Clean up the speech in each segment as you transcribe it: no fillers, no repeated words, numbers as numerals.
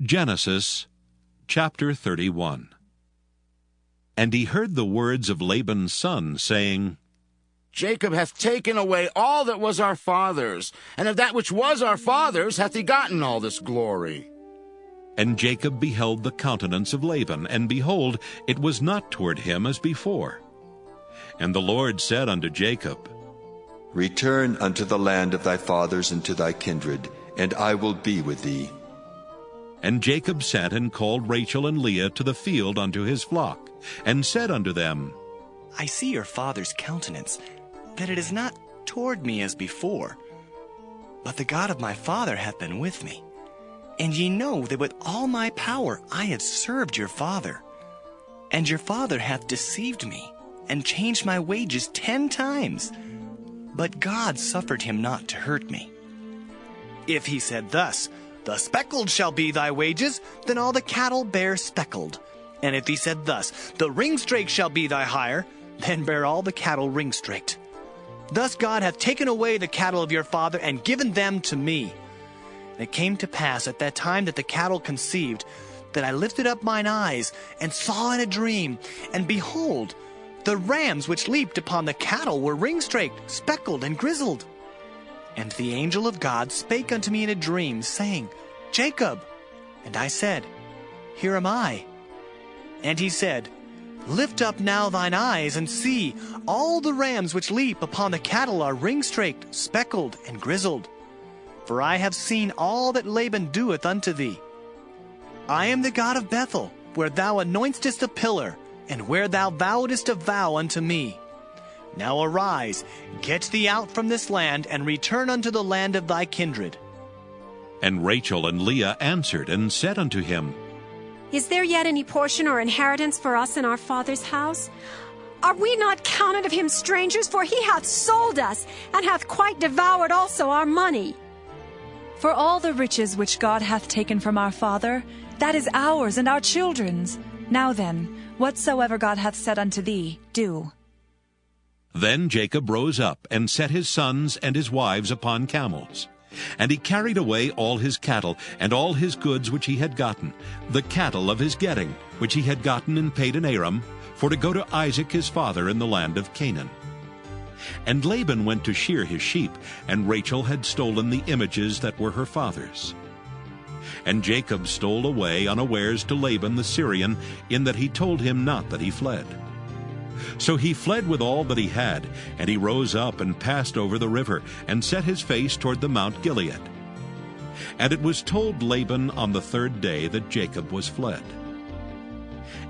Genesis chapter 31. And he heard the words of Laban's son, saying, Jacob hath taken away all that was our father's, and of that which was our father's hath he gotten all this glory. And Jacob beheld the countenance of Laban, and behold, it was not toward him as before. And the Lord said unto Jacob, Return unto the land of thy fathers and to thy kindred, and I will be with thee. And Jacob sent and called Rachel and Leah to the field unto his flock, and said unto them, I see your father's countenance, that it is not toward me as before. But the God of my father hath been with me. And ye know that with all my power I have served your father. And your father hath deceived me, and changed my wages 10 times. But God suffered him not to hurt me. If he said thus, The speckled shall be thy wages, then all the cattle bear speckled. And if he said thus, The ringstraked shall be thy hire, then bear all the cattle ringstraked. Thus God hath taken away the cattle of your father, and given them to me. And it came to pass at that time that the cattle conceived, that I lifted up mine eyes, and saw in a dream, and behold, the rams which leaped upon the cattle were ringstraked, speckled, and grizzled. And the angel of God spake unto me in a dream, saying, Jacob. And I said, Here am I. And he said, Lift up now thine eyes, and see, all the rams which leap upon the cattle are ringstraked, speckled, and grizzled. For I have seen all that Laban doeth unto thee. I am the God of Bethel, where thou anointest a pillar, and where thou vowedest a vow unto me. Now arise, get thee out from this land, and return unto the land of thy kindred. And Rachel and Leah answered and said unto him, Is there yet any portion or inheritance for us in our father's house? Are we not counted of him strangers? For he hath sold us, and hath quite devoured also our money. For all the riches which God hath taken from our father, that is ours and our children's. Now then, whatsoever God hath said unto thee, do. Then Jacob rose up, and set his sons and his wives upon camels. And he carried away all his cattle, and all his goods which he had gotten, the cattle of his getting, which he had gotten in Padan Aram, for to go to Isaac his father in the land of Canaan. And Laban went to shear his sheep, and Rachel had stolen the images that were her father's. And Jacob stole away unawares to Laban the Syrian, in that he told him not that he fled. So he fled with all that he had, and he rose up and passed over the river, and set his face toward the Mount Gilead. And it was told Laban on the 3rd day that Jacob was fled.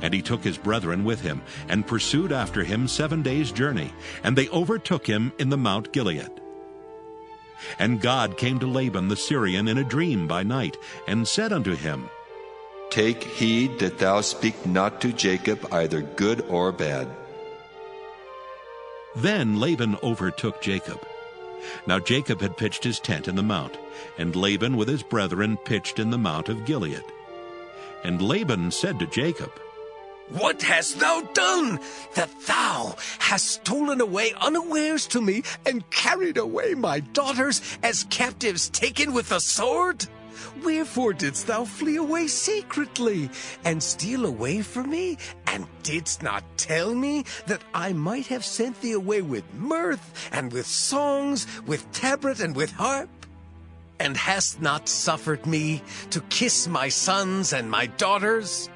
And he took his brethren with him, and pursued after him 7 days' journey, and they overtook him in the Mount Gilead. And God came to Laban the Syrian in a dream by night, and said unto him, Take heed that thou speak not to Jacob either good or bad. Then Laban overtook Jacob. Now Jacob had pitched his tent in the mount, and Laban with his brethren pitched in the mount of Gilead. And Laban said to Jacob, What hast thou done, that thou hast stolen away unawares to me, and carried away my daughters as captives taken with a sword? Wherefore didst thou flee away secretly, and steal away from me, and didst not tell me that I might have sent thee away with mirth, and with songs, with tabret, and with harp? And hast not suffered me to kiss my sons and my daughters?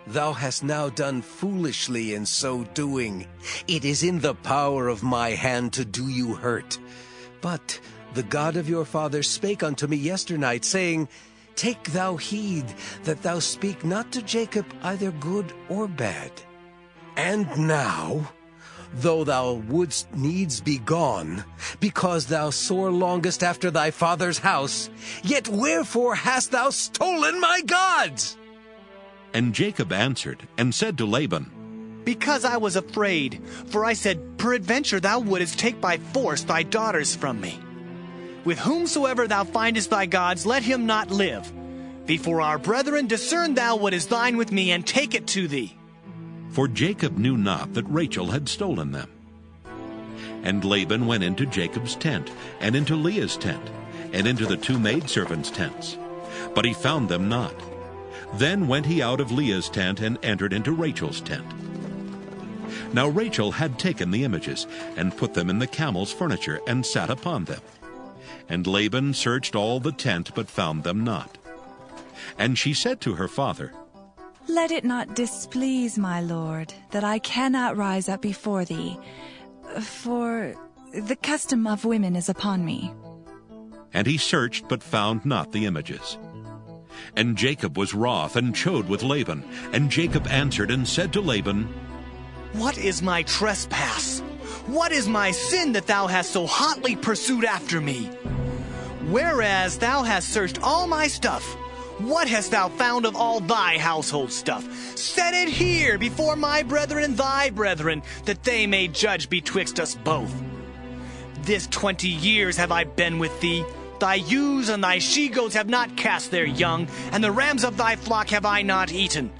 Thou hast now done foolishly in so doing. It is in the power of my hand to do you hurt. But the God of your father spake unto me yesternight, saying, Take thou heed that thou speak not to Jacob either good or bad. And now, though thou wouldst needs be gone, because thou sore longest after thy father's house, yet wherefore hast thou stolen my gods? And Jacob answered and said to Laban, Because I was afraid, for I said, Peradventure thou wouldest take by force thy daughters from me. With whomsoever thou findest thy gods, let him not live. Before our brethren, discern thou what is thine with me, and take it to thee. For Jacob knew not that Rachel had stolen them. And Laban went into Jacob's tent, and into Leah's tent, and into the 2 maidservants' tents. But he found them not. Then went he out of Leah's tent and entered into Rachel's tent. Now Rachel had taken the images, and put them in the camel's furniture, and sat upon them. And Laban searched all the tent, but found them not. And she said to her father, Let it not displease my lord, that I cannot rise up before thee, for the custom of women is upon me. And he searched, but found not the images. And Jacob was wroth, and chode with Laban. And Jacob answered and said to Laban, What is my trespass? What is my sin that thou hast so hotly pursued after me? Whereas thou hast searched all my stuff, what hast thou found of all thy household stuff? Set it here before my brethren and thy brethren, that they may judge betwixt us both. This 20 years have I been with thee. Thy ewes and thy she-goats have not cast their young, and the rams of thy flock have I not eaten.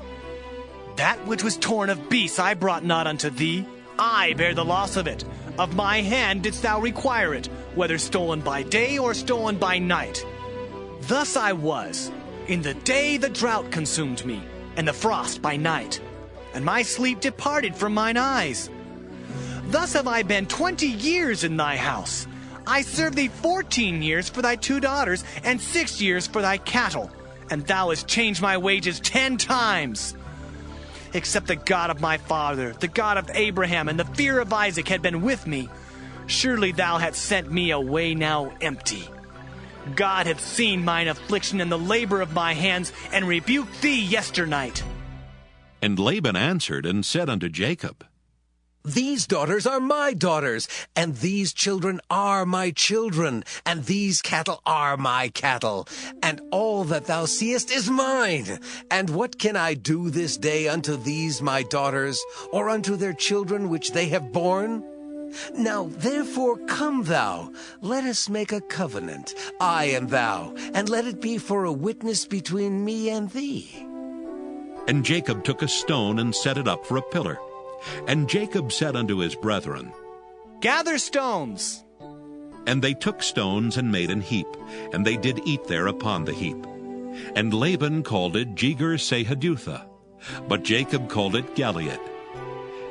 That which was torn of beasts I brought not unto thee. I bear the loss of it. Of my hand didst thou require it, whether stolen by day or stolen by night. Thus I was. In the day the drought consumed me, and the frost by night, and my sleep departed from mine eyes. Thus have I been 20 years in thy house. I served thee 14 years for thy 2 daughters, and 6 years for thy cattle, and thou hast changed my wages 10 times. Except the God of my father, the God of Abraham, and the fear of Isaac had been with me, surely thou hadst sent me away now empty. God hath seen mine affliction and the labor of my hands, and rebuked thee yesternight. And Laban answered and said unto Jacob, These daughters are my daughters, and these children are my children, and these cattle are my cattle, and all that thou seest is mine. And what can I do this day unto these my daughters, or unto their children which they have borne? Now therefore come thou, let us make a covenant, I and thou, and let it be for a witness between me and thee. And Jacob took a stone and set it up for a pillar. And Jacob said unto his brethren, Gather stones. And they took stones and made an heap, and they did eat there upon the heap. And Laban called it Jegar-sahadutha, but Jacob called it Galeed.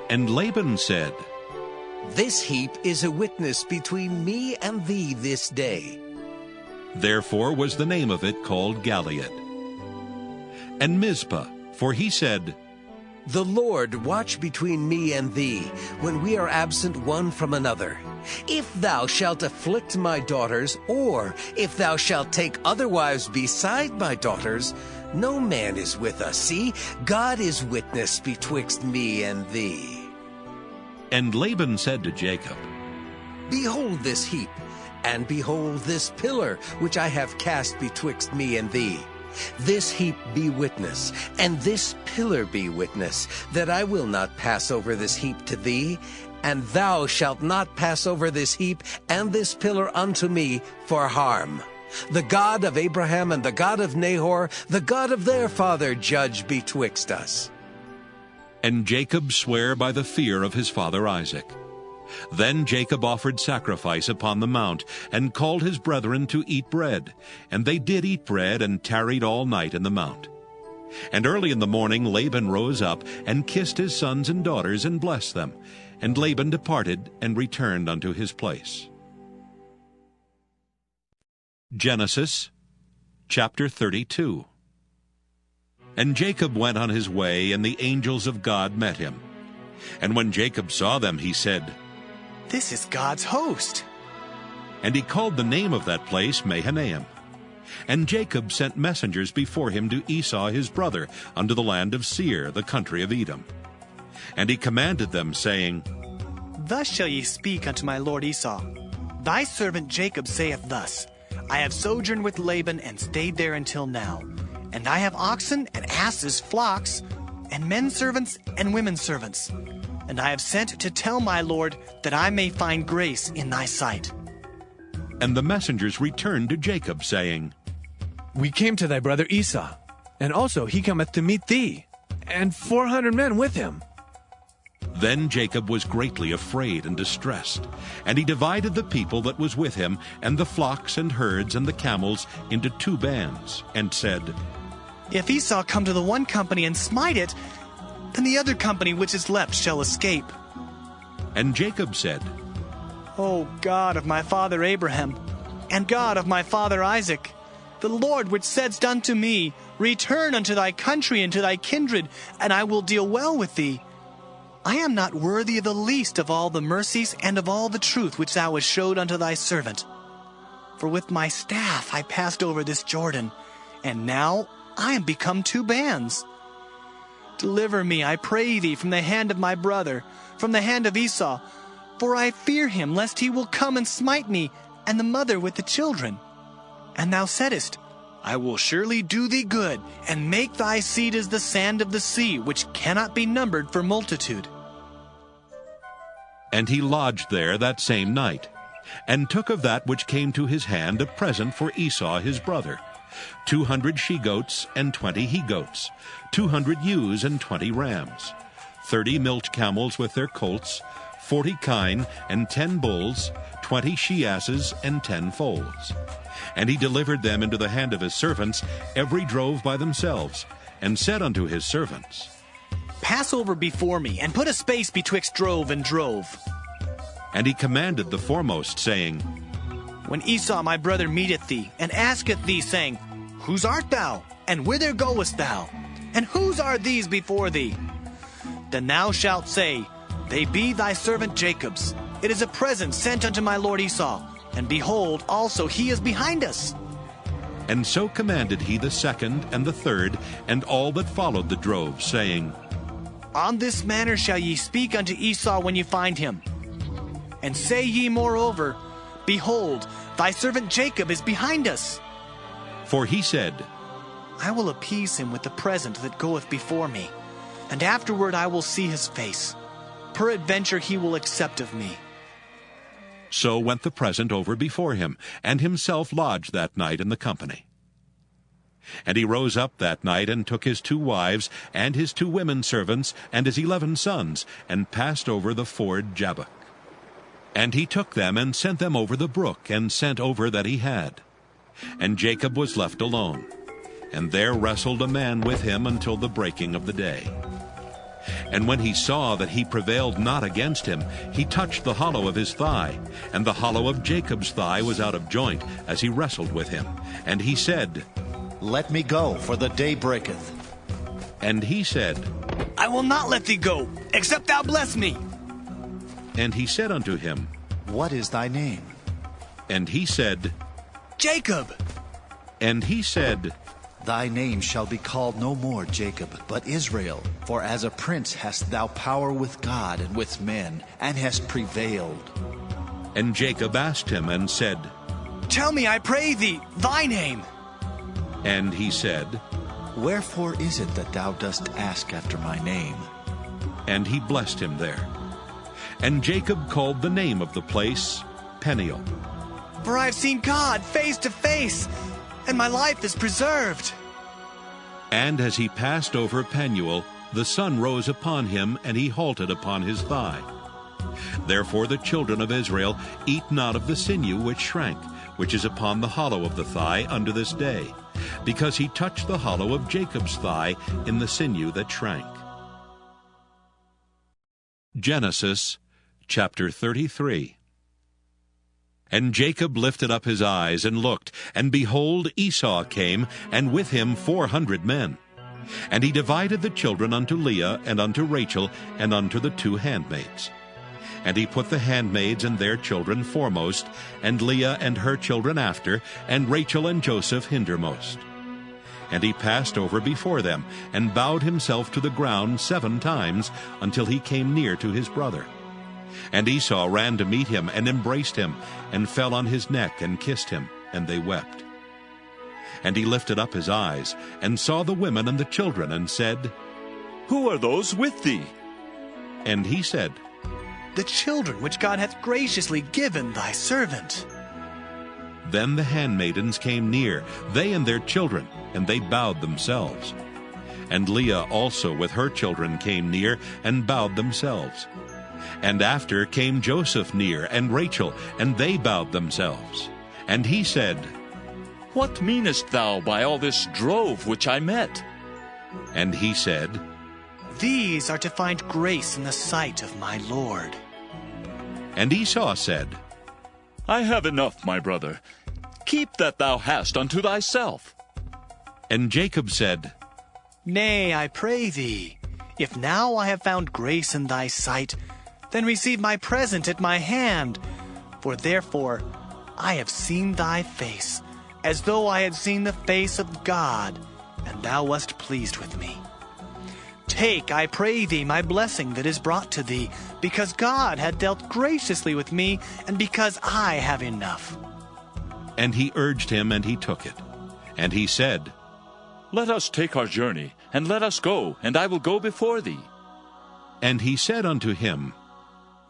And Laban said, This heap is a witness between me and thee this day. Therefore was the name of it called Galeed. And Mizpah, for he said, The Lord watch between me and thee, when we are absent one from another. If thou shalt afflict my daughters, or if thou shalt take other wives beside my daughters, no man is with us. See, God is witness betwixt me and thee. And Laban said to Jacob, Behold this heap, and behold this pillar, which I have cast betwixt me and thee. This heap be witness, and this pillar be witness, that I will not pass over this heap to thee, and thou shalt not pass over this heap and this pillar unto me for harm. The God of Abraham and the God of Nahor, the God of their father, judge betwixt us. And Jacob sware by the fear of his father Isaac. Then Jacob offered sacrifice upon the mount, and called his brethren to eat bread. And they did eat bread, and tarried all night in the mount. And early in the morning Laban rose up, and kissed his sons and daughters, and blessed them. And Laban departed, and returned unto his place. Genesis chapter 32. And Jacob went on his way, and the angels of God met him. And when Jacob saw them, he said, This is God's host. And he called the name of that place Mahanaim. And Jacob sent messengers before him to Esau his brother, unto the land of Seir, the country of Edom. And he commanded them, saying, Thus shall ye speak unto my lord Esau. Thy servant Jacob saith thus, I have sojourned with Laban, and stayed there until now. And I have oxen and asses, flocks, and men servants and women servants. And I have sent to tell my lord, that I may find grace in thy sight. And the messengers returned to Jacob, saying, We came to thy brother Esau, and also he cometh to meet thee, and 400 men with him. Then Jacob was greatly afraid and distressed, and he divided the people that was with him, and the flocks and herds and the camels, into 2 bands, and said, If Esau come to the one company and smite it, then the other company which is left shall escape. And Jacob said, O God of my father Abraham, and God of my father Isaac, the Lord which saidst unto me, Return unto thy country and to thy kindred, and I will deal well with thee. I am not worthy of the least of all the mercies and of all the truth which thou hast showed unto thy servant. For with my staff I passed over this Jordan, and now I am become two bands. Deliver me, I pray thee, from the hand of my brother, from the hand of Esau, for I fear him, lest he will come and smite me, and the mother with the children. And thou saidst, I will surely do thee good, and make thy seed as the sand of the sea, which cannot be numbered for multitude. And he lodged there that same night, and took of that which came to his hand a present for Esau his brother, 200 she-goats and 20 he-goats, 200 ewes and 20 rams, 30 milch camels with their colts, 40 kine and 10 bulls, 20 she-asses and 10 foals. And he delivered them into the hand of his servants, every drove by themselves, and said unto his servants, Pass over before me, and put a space betwixt drove and drove. And he commanded the foremost, saying, When Esau my brother meeteth thee, and asketh thee, saying, Whose art thou? And whither goest thou? And whose are these before thee? Then thou shalt say, They be thy servant Jacob's. It is a present sent unto my lord Esau. And behold, also he is behind us. And so commanded he the second and the third, and all that followed the drove, saying, On this manner shall ye speak unto Esau when ye find him. And say ye moreover, Behold, thy servant Jacob is behind us. For he said, I will appease him with the present that goeth before me, and afterward I will see his face. Peradventure he will accept of me. So went the present over before him, and himself lodged that night in the company. And he rose up that night, and took his 2 wives, and his 2 women servants, and his 11 sons, and passed over the ford Jabbok. And he took them, and sent them over the brook, and sent over that he had. And Jacob was left alone, and there wrestled a man with him until the breaking of the day. And when he saw that he prevailed not against him, he touched the hollow of his thigh, and the hollow of Jacob's thigh was out of joint, as he wrestled with him. And he said, Let me go, for the day breaketh. And he said, I will not let thee go, except thou bless me. And he said unto him, What is thy name? And he said, Jacob. And he said, Thy name shall be called no more Jacob, but Israel, for as a prince hast thou power with God and with men, and hast prevailed. And Jacob asked him and said, Tell me, I pray thee, thy name. And he said, Wherefore is it that thou dost ask after my name? And he blessed him there. And Jacob called the name of the place Peniel. For I have seen God face to face, and my life is preserved. And as he passed over Penuel, the sun rose upon him, and he halted upon his thigh. Therefore the children of Israel eat not of the sinew which shrank, which is upon the hollow of the thigh unto this day, because he touched the hollow of Jacob's thigh in the sinew that shrank. Genesis chapter 33. And Jacob lifted up his eyes and looked, and behold, Esau came, and with him 400 men. And he divided the children unto Leah, and unto Rachel, and unto the 2 handmaids. And he put the handmaids and their children foremost, and Leah and her children after, and Rachel and Joseph hindermost. And he passed over before them, and bowed himself to the ground 7 times, until he came near to his brother. And Esau ran to meet him, and embraced him, and fell on his neck, and kissed him, and they wept. And he lifted up his eyes, and saw the women and the children, and said, Who are those with thee? And he said, The children which God hath graciously given thy servant. Then the handmaidens came near, they and their children, and they bowed themselves. And Leah also with her children came near, and bowed themselves. And after came Joseph near, and Rachel, and they bowed themselves. And he said, What meanest thou by all this drove which I met? And he said, These are to find grace in the sight of my Lord. And Esau said, I have enough, my brother. Keep that thou hast unto thyself. And Jacob said, Nay, I pray thee, if now I have found grace in thy sight, then receive my present at my hand. For therefore I have seen thy face, as though I had seen the face of God, and thou wast pleased with me. Take, I pray thee, my blessing that is brought to thee, because God hath dealt graciously with me, and because I have enough. And he urged him, and he took it. And he said, Let us take our journey, and let us go, and I will go before thee. And he said unto him,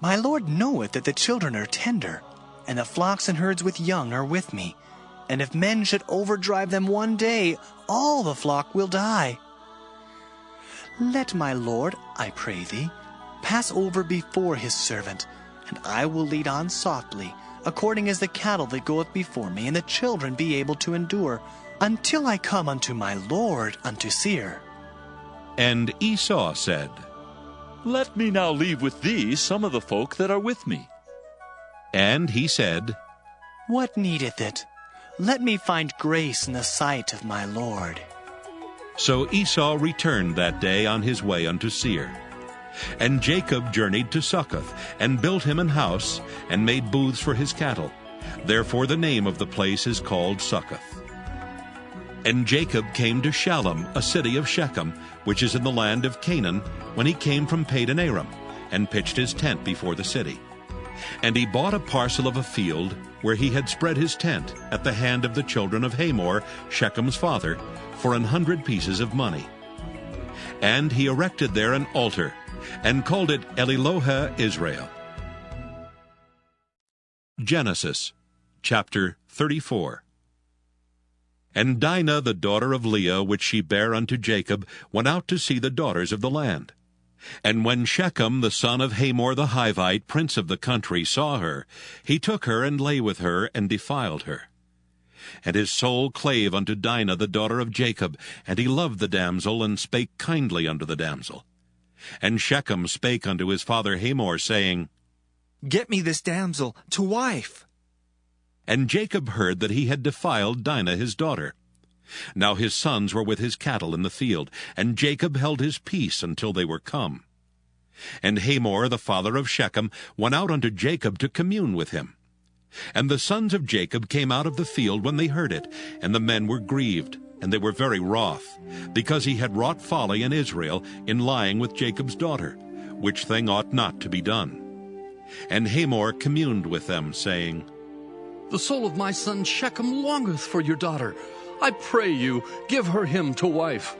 My Lord knoweth that the children are tender, and the flocks and herds with young are with me. And if men should overdrive them one day, all the flock will die. Let my Lord, I pray thee, pass over before his servant, and I will lead on softly, according as the cattle that goeth before me, and the children be able to endure, until I come unto my Lord unto Seir. And Esau said, Let me now leave with thee some of the folk that are with me. And he said, What needeth it? Let me find grace in the sight of my Lord. So Esau returned that day on his way unto Seir. And Jacob journeyed to Succoth, and built him an house, and made booths for his cattle. Therefore the name of the place is called Succoth. And Jacob came to Shalem, a city of Shechem, which is in the land of Canaan, when he came from Padan Aram, and pitched his tent before the city. And he bought a parcel of a field, where he had spread his tent, at the hand of the children of Hamor, Shechem's father, for 100 pieces of money. And he erected there an altar, and called it Elilohe Israel. Genesis chapter 34. And Dinah, the daughter of Leah, which she bare unto Jacob, went out to see the daughters of the land. And when Shechem, the son of Hamor the Hivite, prince of the country, saw her, he took her and lay with her, and defiled her. And his soul clave unto Dinah, the daughter of Jacob, and he loved the damsel, and spake kindly unto the damsel. And Shechem spake unto his father Hamor, saying, Get me this damsel to wife. And Jacob heard that he had defiled Dinah his daughter. Now his sons were with his cattle in the field, and Jacob held his peace until they were come. And Hamor, the father of Shechem, went out unto Jacob to commune with him. And the sons of Jacob came out of the field when they heard it, and the men were grieved, and they were very wroth, because he had wrought folly in Israel in lying with Jacob's daughter, which thing ought not to be done. And Hamor communed with them, saying, The soul of my son Shechem longeth for your daughter. I pray you, give her him to wife.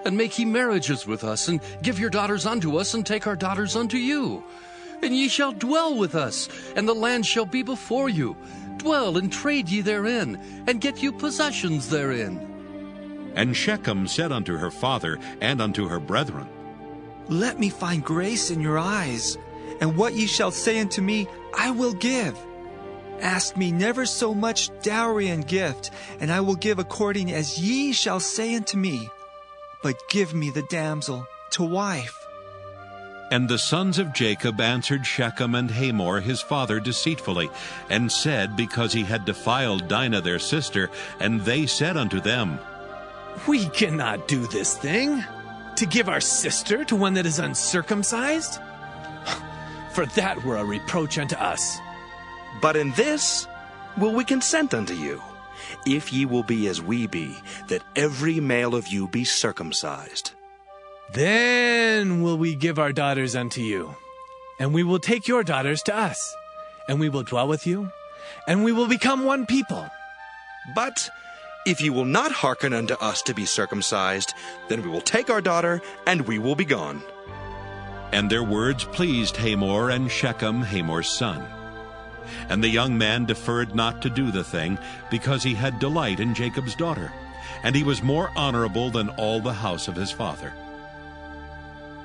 And make ye marriages with us, and give your daughters unto us, and take our daughters unto you. And ye shall dwell with us, and the land shall be before you. Dwell and trade ye therein, and get you possessions therein. And Shechem said unto her father and unto her brethren, Let me find grace in your eyes, and what ye shall say unto me I will give. Ask me never so much dowry and gift, and I will give according as ye shall say unto me. But give me the damsel to wife. And the sons of Jacob answered Shechem and Hamor his father deceitfully, and said, because he had defiled Dinah their sister, and they said unto them, We cannot do this thing, to give our sister to one that is uncircumcised. For that were a reproach unto us. But in this will we consent unto you, if ye will be as we be, that every male of you be circumcised. Then will we give our daughters unto you, and we will take your daughters to us, and we will dwell with you, and we will become one people. But if ye will not hearken unto us to be circumcised, then we will take our daughter, and we will be gone. And their words pleased Hamor and Shechem, Hamor's son. And the young man deferred not to do the thing, because he had delight in Jacob's daughter, and he was more honorable than all the house of his father.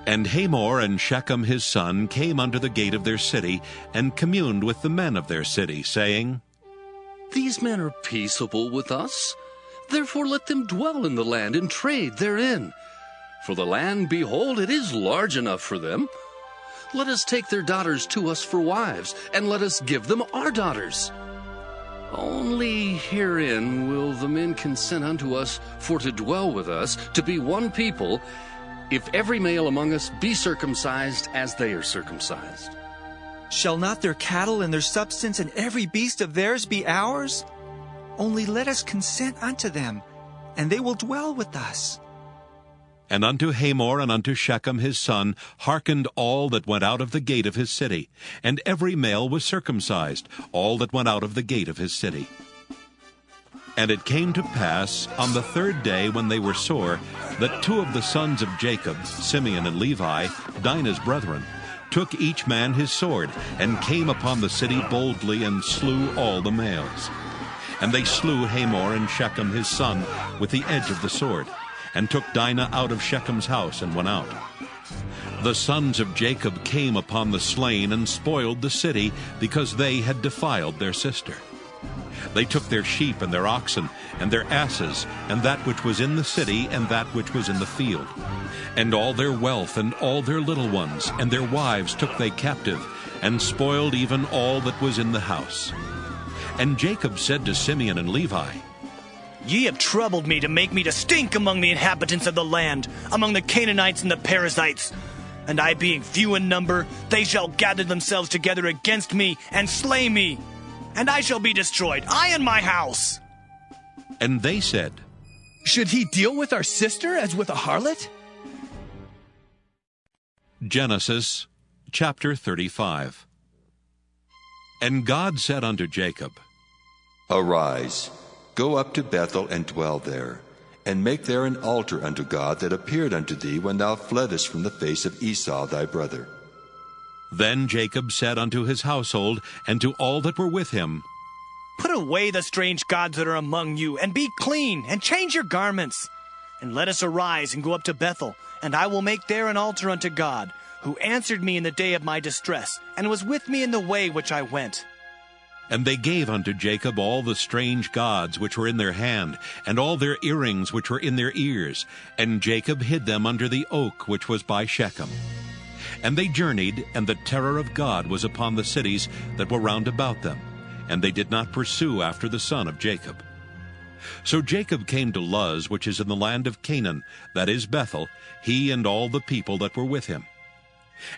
And Hamor and Shechem his son came unto the gate of their city, and communed with the men of their city, saying, These men are peaceable with us. Therefore let them dwell in the land and trade therein. For the land, behold, it is large enough for them. Let us take their daughters to us for wives, and let us give them our daughters. Only herein will the men consent unto us for to dwell with us, to be one people, if every male among us be circumcised as they are circumcised. Shall not their cattle and their substance and every beast of theirs be ours? Only let us consent unto them, and they will dwell with us. And unto Hamor and unto Shechem his son hearkened all that went out of the gate of his city, and every male was circumcised, all that went out of the gate of his city. And it came to pass on the third day, when they were sore, that two of the sons of Jacob, Simeon and Levi, Dinah's brethren, took each man his sword, and came upon the city boldly, and slew all the males. And they slew Hamor and Shechem his son with the edge of the sword, and took Dinah out of Shechem's house, and went out. The sons of Jacob came upon the slain, and spoiled the city, because they had defiled their sister. They took their sheep and their oxen, and their asses, and that which was in the city, and that which was in the field. And all their wealth, and all their little ones, and their wives took they captive, and spoiled even all that was in the house. And Jacob said to Simeon and Levi, Ye have troubled me to make me to stink among the inhabitants of the land, among the Canaanites and the Perizzites. And I being few in number, they shall gather themselves together against me, and slay me. And I shall be destroyed, I and my house. And they said, Should he deal with our sister as with a harlot? Genesis chapter 35. And God said unto Jacob, Arise, go up to Bethel, and dwell there, and make there an altar unto God that appeared unto thee when thou fleddest from the face of Esau thy brother. Then Jacob said unto his household, and to all that were with him, Put away the strange gods that are among you, and be clean, and change your garments. And let us arise and go up to Bethel, and I will make there an altar unto God, who answered me in the day of my distress, and was with me in the way which I went. And they gave unto Jacob all the strange gods which were in their hand, and all their earrings which were in their ears. And Jacob hid them under the oak which was by Shechem. And they journeyed, and the terror of God was upon the cities that were round about them, and they did not pursue after the son of Jacob. So Jacob came to Luz, which is in the land of Canaan, that is Bethel, he and all the people that were with him.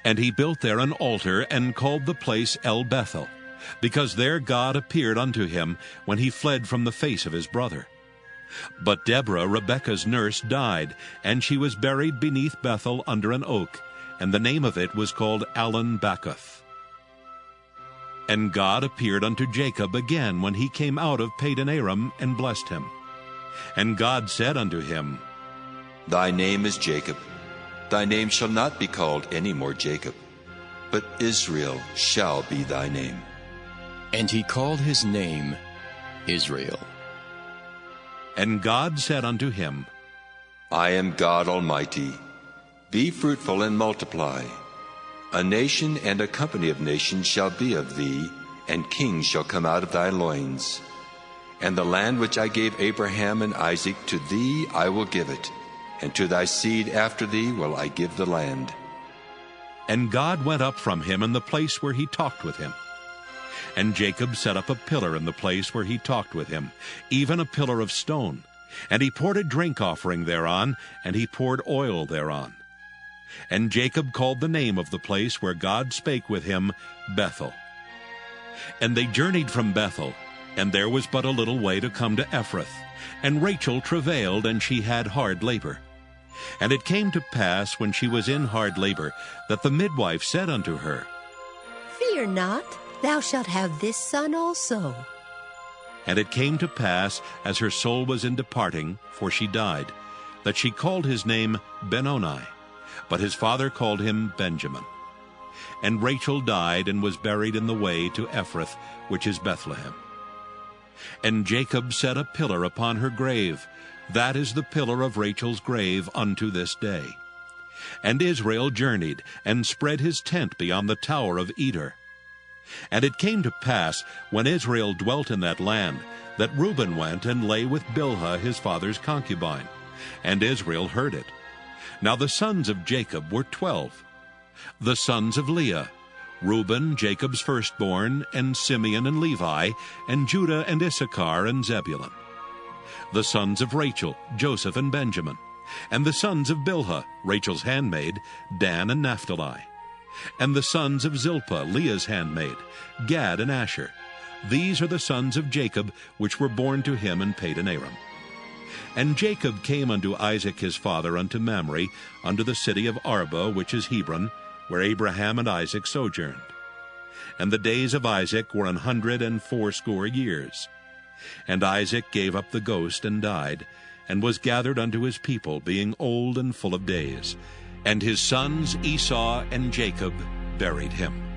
And he built there an altar, and called the place El Bethel, because there God appeared unto him when he fled from the face of his brother. But Deborah, Rebekah's nurse, died, and she was buried beneath Bethel under an oak, and the name of it was called Allon-Bacuth. And God appeared unto Jacob again when he came out of Padan-aram, and blessed him. And God said unto him, Thy name is Jacob. Thy name shall not be called any more Jacob, but Israel shall be thy name. And he called his name Israel. And God said unto him, I am God Almighty. Be fruitful and multiply. A nation and a company of nations shall be of thee, and kings shall come out of thy loins. And the land which I gave Abraham and Isaac, to thee I will give it, and to thy seed after thee will I give the land. And God went up from him in the place where he talked with him. And Jacob set up a pillar in the place where he talked with him, even a pillar of stone. And he poured a drink offering thereon, and he poured oil thereon. And Jacob called the name of the place where God spake with him, Bethel. And they journeyed from Bethel, and there was but a little way to come to Ephrath. And Rachel travailed, and she had hard labor. And it came to pass, when she was in hard labor, that the midwife said unto her, Fear not, thou shalt have this son also. And it came to pass, as her soul was in departing, for she died, that she called his name Benoni, but his father called him Benjamin. And Rachel died, and was buried in the way to Ephrath, which is Bethlehem. And Jacob set a pillar upon her grave. That is the pillar of Rachel's grave unto this day. And Israel journeyed, and spread his tent beyond the tower of Eder. And it came to pass, when Israel dwelt in that land, that Reuben went and lay with Bilhah his father's concubine, and Israel heard it. Now the sons of Jacob were 12. The sons of Leah, Reuben, Jacob's firstborn, and Simeon and Levi, and Judah and Issachar and Zebulun. The sons of Rachel, Joseph and Benjamin. And the sons of Bilhah, Rachel's handmaid, Dan and Naphtali. And the sons of Zilpah, Leah's handmaid, Gad and Asher. These are the sons of Jacob, which were born to him in Padan Aram. And Jacob came unto Isaac his father unto Mamre, unto the city of Arba, which is Hebron, where Abraham and Isaac sojourned. And the days of Isaac were 180 years. And Isaac gave up the ghost and died, and was gathered unto his people, being old and full of days. And his sons Esau and Jacob buried him.